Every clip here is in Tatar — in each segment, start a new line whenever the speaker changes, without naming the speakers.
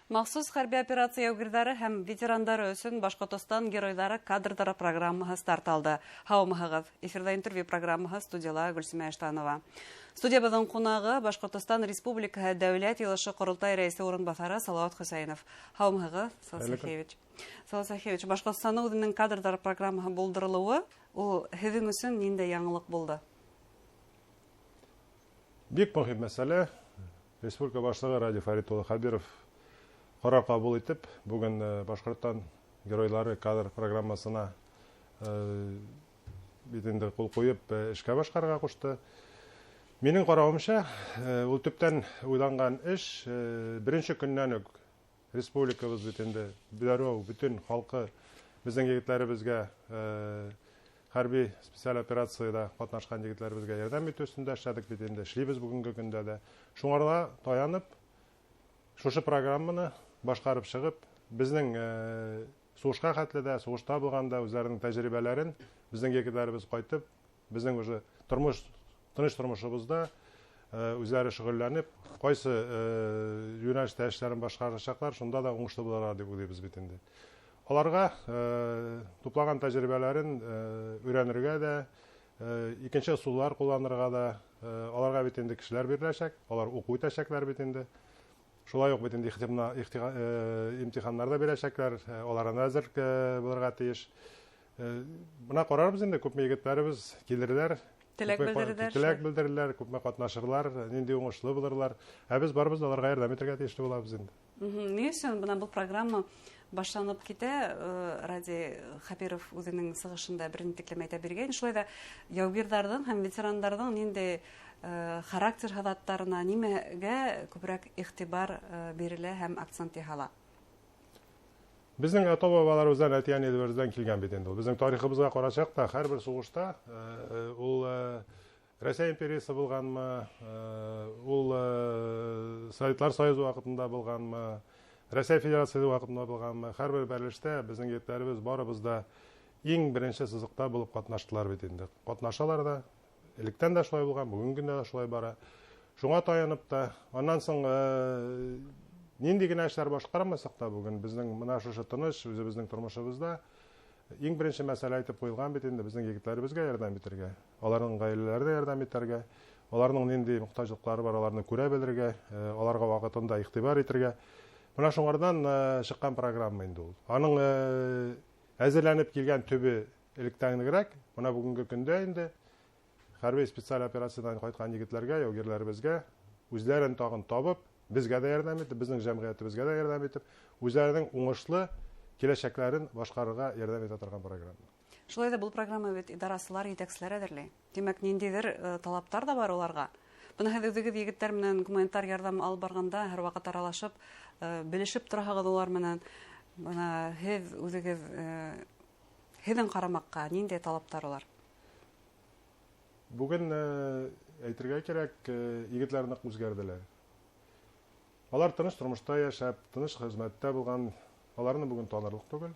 Махсус хәрби операция яугирләре һәм ветерандары өчен Башкортстан геройлары кадрдары программаһы старт алды. Һаумыгыз. Эфирда интервью программаһы студияла Гөлсемә Эштанова. Студиябызның кунагы Башкортстан Республикаһы Дәүләт Йылышы Корылтай рәисе урынбасары Салават Хөсәйнов. Һаумыгыз, Салават Сахевич. Башкортстанның үзенең кадрдары программаһы булдырылуы, ул һеҙҙең өсөн ниндәй яңылык булды?
Бик мөһим мәсьәлә. Республика башлыгы Ради Фарит улы Хабиров карар кабул итеп, бүген Башкортстан геройлары кадр программасына битендә кул куеп эшкә башкарырга кушты. Минең каравымча, ул төптән уйланган эш беренче көннән үк республикабыз битендә бүтән халкы безнең егетләребезгә хәрби специаль операциядә катнашкан егетләребезгә ярдәм итү өстендә эшләдек бит инде. Эшлибез бүгенге көндә дә. Шуңарга таянып, шушы программаны башкарып чыгып, безнең сугышка хәтледә, сугышта булганда үзләренең тәҗрибәләрен безнең егетләребез кайтып, безнең уже тыныч тормышыбызда үзләре шөгыльләнеп, кайсы юнәлештә эшләрен башкарачаклар, шунда да уңышлы булырга дип уйлыйбыз бит инде. Аларга туплаган тәҗрибәләрен өйрәнергә дә, икенче усуллар кулланырга да аларга бит инде кешеләр биреләчәк, алар уку итәчәкләр бит инде. Шулай ук бит инде имтиханнарда бирәчәкләр, аларга әзер булырга тиеш. Буна карарбыз инде, күпме егетләребез килерләр, теләк белдерделәр, күпме катнашырлар, нинди уңышлы булырлар. Ә без барыбыз аларга ярдәм итәргә тиешле булабыз инде.
Ни өчен бу программа башланып китә? Ради Хабиров үзенең сыгышында берни тикләмә әйтә биргән. Шулай да яугирларның һәм ветераннарның нинди характер халаттарына, нимәгә күбрәк игътибар бирелә һәм акцент яһала?
Безнең ата-бабаларыбыздан, әти-әниләребездән килгән бит инде. Безнең тарихыбызга карасак та, һәрбер сугышта ул Россия империясы булганмы, ул Советлар Союзы вакытында булганмы, Россия Федерациясы вакытында булганмы, һәрбер берлештә безнең егетләребез барыбыз да иң беренче сызыкта булып катнаштылар бит инде. Катнашалар да, электән дә шулай булган, бүгенге көндә дә шулай бара. Шуңа таянып та, аннан соң нинди генә эшләр башкармасак та бүген безнең менә шушы тыныч үзебезнең тормышыбызда иң беренче мәсьәлә итеп куелган бит инде безнең егетләребезгә ярдәм итәргә, аларның гаиләләренә ярдәм итәргә, аларның нинди мохтаҗлыклары бар, аларны күрә белергә, аларга вакытында игътибар итәргә. Менә шуңардан чыккан программа инде ул. Аның әзерләнеп килгән төбе электәнрәк, менә бүгенге көндә инде хәрби специаль операциядән кайткан егетләргә, яугирләребезгә үзләрен тагын табып, безгә дә ярдәм итеп, безнең җәмгыятебезгә дә ярдәм итеп, үзләренең уңышлы киләчәкләрен башкарырга ярдәм итә торган программа.
Шулай да бу программа бит идарасылар, җитәкчеләр әзерли. Димәк, ниндидер талаптар да бар уларга. Буны һәзерге егетләр менән гуманитар ярдәм алып барганда һәрвакыт аралашып, белешеп торагыз улар менән. Буна һез үзегез һеҙҙең карамакка нинди талаптар улар?
Бүген әйтергә кирәк, егетләр нык үзгәрделәр. Алар тыныч тормышта яшәп, тыныч хезмәттә булган, аларны бүген танырлык түгел.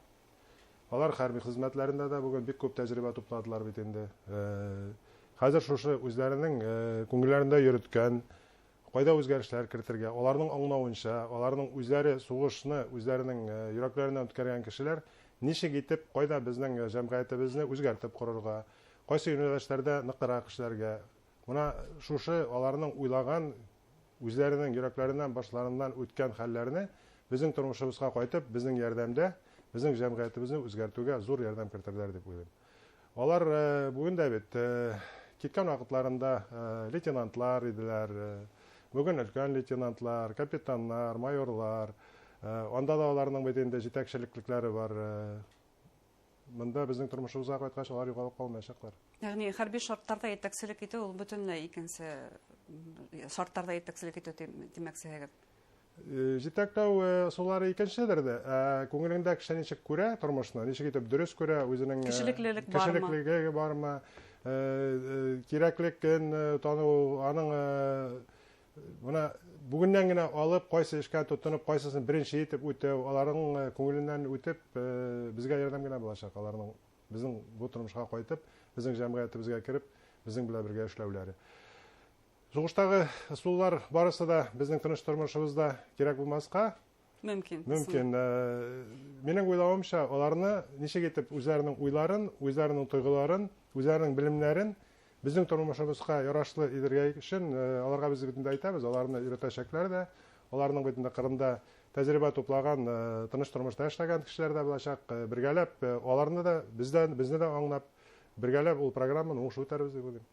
Алар хәрби хезмәтләрендә дә бүген бик күп тәҗрибә тупладылар бит инде. Хәзер шушы үзләренең күңелләрендә йөрөткән, кайда үзгәрешләр кертергә, аларның аңлавынча, аларның үзләре сугышны, үзләренең йөрәкләреннән үткәргән кешеләр ничек итеп, кайда безнең җәмгыятебезне үзгәртеп корырга, кайсы юнәлешләрдә ныграк эшләргә. Моны шушы аларның уйлаган, үзләренең йөрәкләреннән, башларыннан үткән хәлләрне безнең тормышыбызга кайтып, безнең ярдәмдә, безнең җәмгыятебезне үзгәртүгә зур ярдәм кертерләр дип уйлыйм. Алар бүген дә бит киткән вакытларында лейтенантлар иделәр, бүген өлкән лейтенантлар, капитаннар, майорлар, анда да аларның бит инде җитәкчелекләре бар. Монда безнең тормышыбызга кайткач алар югалып калмаячаклар.
Ягъни хәрби шартларда җитәкчелек итү ул бөтенләй икенче шартларда җитәкчелек итү димәксегез.
Җитәкләү сулары икенчедер дә, күңелендә кеше ничек күрә тормышны, ничек итеп дөрес күрә, үзенең кешелеклеге бармы, кирәклекен тану, аның моны бүгеннән генә алып, кайсы эшкә тотынып, кайсысын беренче итеп үтәү, аларның күңеленнән үтеп, безгә ярдәм генә булачак, аларның безнең бу тормышка кайтып, безнең җәмгыятебезгә кирип, безнең белән бергә эшләүләре. Сугыштагы ысуллар барысы да безнең тыныч тормышыбызда кирәк булмаска,
Мөмкин.
Мөмкин. Менің уйлауымша, аларны ничек итеп үзләренең уйларын, үзләренең тойгыларын, үзләренең белемнәрен безнең тормышыбызга ярашлы итәргә өчен аларга без бит инде әйтәбез, аларны өйрәтәчәкләр дә, аларның бит инде Кырымда тәҗрибә туплаган, тыныч тормышта эшләгән кешеләр дә булачак, бергәләп, аларны да безне дә аңлап, бергәләп ул программаны уңышлы үтәрбез дип уйлыйм.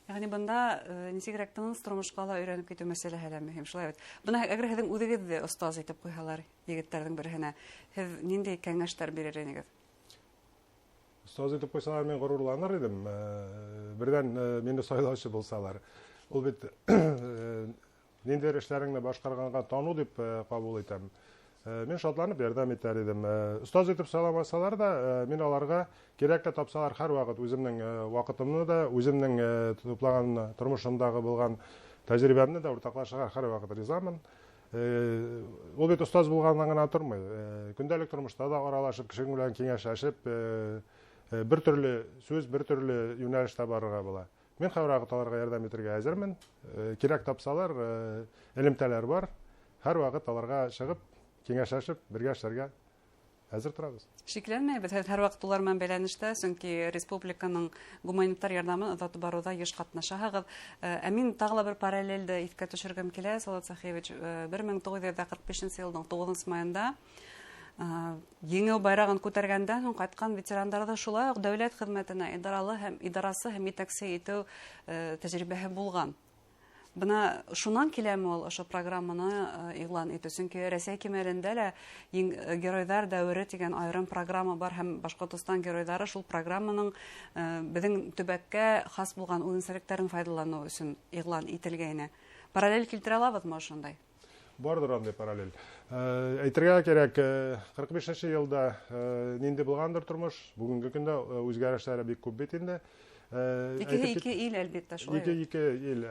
Ягъни бында ничегрәк тыныч тормышка ла өйрәнеп китү мәсьәләһе дә мөһим. Шулай бит. Бына әгәр һеҙҙең үҙегеҙҙе остаз итеп ҡуйһалар, егеттәрҙең береһенә, һеҙ ниндәй кәңәштәр бирер инегеҙ?
Остаз итеп ҡуйсалар, мин ғорурланыр идем. Берҙән мине сайлаусы булсалар. Ул бит ниндәй эшләреңне башҡарғанға тану дип ҡабул итәм. Мин шатланып ярдәм итәр идем. Остаз итеп сайламасалар да, мин аларга кирәкле тапсалар һәр вакыт үземнең вакытымны да, үземнең туплаган тормышымдагы булган тәҗрибәмне дә уртаклашырга һәр вакыт ризамын. Ул бит остаз булганнан гына тормый. Көндәлек тормышта да аралашып, кеше белән киңәшләшеп, бер төрле сүз, бер төрле юнәлештә барырга була. Мин һәр вакыт аларга ярдәм итәргә әзермен. Кирәк тапсалар, элемтәләр бар. Һәр вакыт аларга чыгып, киңәшләшеп, бергә эшләргә әзер торабыз.
Шикләнмәйбез, һәр вакыт улар менән бәйләнештә, сөнки республиканың гуманитар ярдәмен озатып баруда еш катнашаһығыҙ. Ә мин тагы ла бер параллельде ithкә төшергәм килә, Салават Сахиевич, 1945 елның 9 майында еңеү байрағын күтәргәндән һуң кайткан ветерандарҙы шулай уҡ дәүләт хеҙмәтенә идарасы һәм етәксе итеү тәжрибәһе булған. Бына шунан киләме ул ошо программаны иғлан итү? Сөнки Рәсәй кимәлендә лә геройҙар дәүере тигән айырым программа бар һәм Башҡортостан геройҙары шул программаның беҙҙең төбәккә хас булған үҙенсәлектәрен файҙаланыу өсөн иғлан ителгәйне. Параллель килтерә алабыҙмы ошондай?
Бардыр андай параллель. Әйтергә кирәк, 45 елда нинди булгандыр тормыш, бүгенге көндә үзгәрешләре бик күп бит инде.
Ике ил әлбиттә шулай.
Ике ил.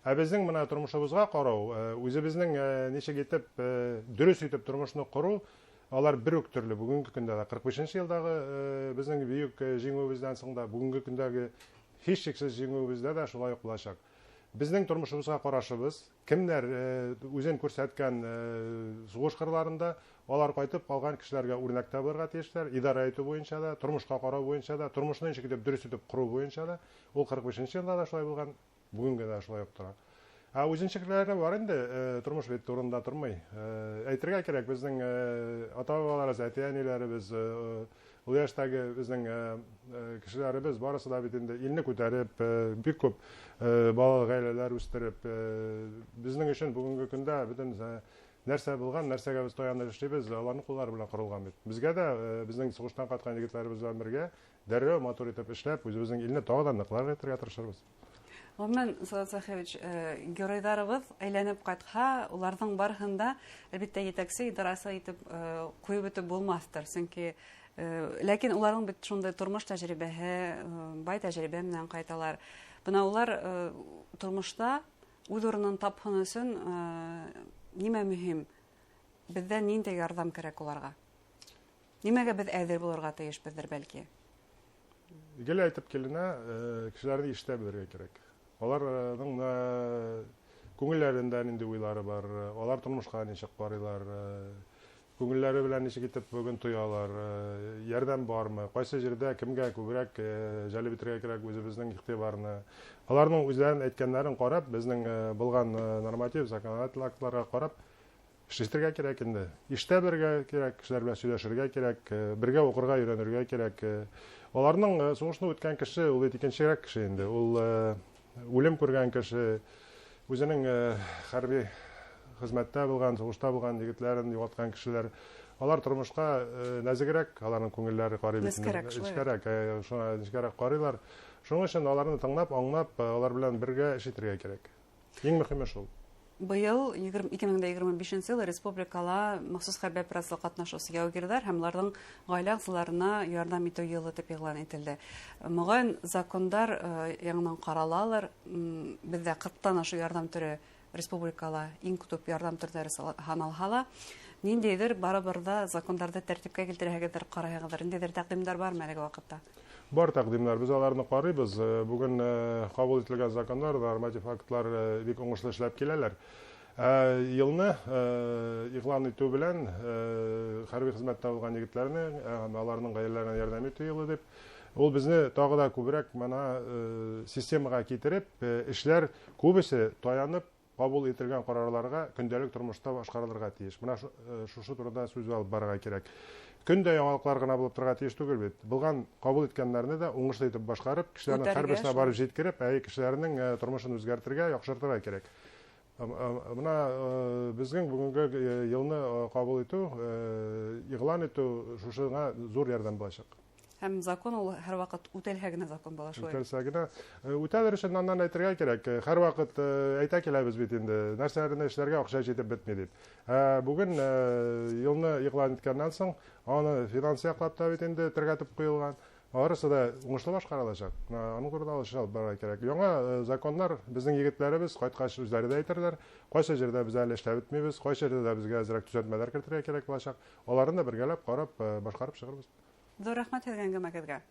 Ә безнең менә тормышыбызга карау, үзебезнең ничек итеп дөрес итеп тормышны кору, алар бер үк төрле. Бүгенге көндә 45 елдагы безнең бөек җиңүебездән соң да бүгенге көндәге һичшиксез җиңүебездә дә шулай ук булачак. Безнең тормышыбызга карашыбыз, кемнәр үзен күрсәткән сугыш кырларында, алар кайтып калган кешеләргә үрнәктә булырга тиешләр, идара итү буенча да, тормышка карау буенча да, тормышны ничек итеп дөрес итеп кору буенча да, ул 45 елда да шулай булган, бүгенге дә шулай ук тора. Ә үзенчәлекләре бар инде, тормыш бит турында тормый. Әйтергә кирәк, безнең ата-бабаларыбыз, әти-әниләребез, ул яшьтәге безнең кешеләребез барысы да бит инде илне күтәреп, бик күп балалы гаиләләр үстереп, безнең өчен бүгенге көндә бөтен нәрсә булган, нәрсәгә без таянып эшлибез, аларның куллары белән корылган бит. Безгә дә безнең сугыштан кайткан егетләребез белән бергә дәррәү матур итеп эшләп, үзебезнең илне тагы да ныклап итәргә тырышабыз.
Гомумән, Салават Сахиевич, геройҙарыбыҙ әйләнеп ҡайтһа, уларҙың барыһында әлбиттә етәксе идарасы итеп ҡуйып бөтөп булмаҫтыр. Сөнки ләкин уларның бит шундай тормош тәжрибәһе, бай тәжрибә менән ҡайталар. Бына улар тормошта үҙ урынын тапһын өсөн нимә мөһим? Беҙҙән ниндәй ярҙам кәрәк уларға? Нимәгә беҙ әҙер булырға тейешбеҙҙер бәлки?
Гел әйтеп киленә, кешеләрне ишетә белергә кирәк. Аларның күңелләрендә нинди уйлары бар, алар тормышка ничек карыйлар, күңелләре белән ничек итеп бүген тоялар, ярдәм бармы, кайсы җирдә кемгә күбрәк җәлеп итәргә кирәк үзебезнең игътибарны. Аларның үзләрен әйткәннәрен карап, безнең булган норматив, законодательный актларга карап, эшләргә кирәк инде. Ишетә белергә кирәк, кешеләр белән сөйләшергә кирәк, бергә укырга, өйрәнергә кирәк. Аларның сугышны үткән кеше, ул бит икенчерәк кеше инде. Ул үлем күргән кеше, үзенең хәрби хезмәттә булган, сугышта булган егетләрен югалткан кешеләр, алар тормышка нәзигрәк, аларның күңелләре карый бит. Нескәрәк карыйлар. Шуның өчен аларны тыңлап, аңлап, алар белән бергә эш итәргә кирәк. Иң мөһиме шул.
Быйыл 2025 ел республикала махсус хәрби операцияларда катнашучы яугирлар һәм уларның гаилә әгъзаларына ярдәм итү йылы дип игълан ителде. Мөгаен закондар яңадан каралалар. Бездә 40тан ашу ярдәм түре республикала иң күп ярдәм төрләре саналһа, ниндидер барыбер да закондарда тәртипкә килтерәһегездер, караһыгыздыр. Ниндидер тәкъдимдар бармы әлеге вакытта?
Бар тәкъдимнәр, без аларны карыйбыз. Бүген кабул ителгән законнар, норматив актлар бик уңышлы эшләп киләләр. Елны игълан итү белән хәрби хезмәттә булган егетләрне, аларның гаиләләренә ярдәм итү елы дип, ул безне тагы да күбрәк системага китереп, эшләр күбесе таянып кабул ителгән карарларга көндәлек тормышта башкарылырга тиеш. Менә шушы турыда сүз алып барырга кирәк. Көндә яңалыклар гына булып торырга тиеш түгел бит. Булган кабул иткәннәрне дә уңышлы итеп башкарып, кешеләрнең һәрберсенә барып җиткереп, кешеләрнең тормышын үзгәртергә, яхшыртырга кирәк. Менә безнең бүгенге елны кабул итү, игълан итү шушыга зур ярдәм булачак.
Һәм закон ул һәрвакыт үтәлһә генә закон була шулай.
Үтәлсә генә, үтәлер өчен аннан әйтергә кирәк. Һәрвакыт әйтә киләбез бит инде, нәрсәләрне эшләргә акча җитеп бетми дип. Бүген елны игълан иткәннән соң, аны финанс яклап та бит инде тергәтеп куелган. Арысы да уңышлы башкарылачак. Аның турында алышып барырга кирәк. Яңа законнар безнең егетләребез кайткач үзләре дә әйтерләр. Кайсы җирдә без әле эшләп бетмибез, кайсы җирдә безгә әзрәк төзәтмәләр кертергә кирәк булачак. Аларны да бергәләп карап, башкарып чыгарбыз.
Зур рәхмәт һеҙгә гөмәкәтгә.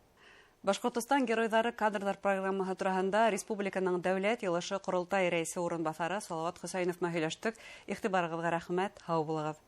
Башҡортостан геройҙары кадрҙар программаһы тураһында республиканың дәүләт йылышы ҡоролтай рәйесе урынбаҫары Салауат Хөсәйенов менән һөйләштек. Иғтибарығыҙға рәхмәт, һау булығыҙ.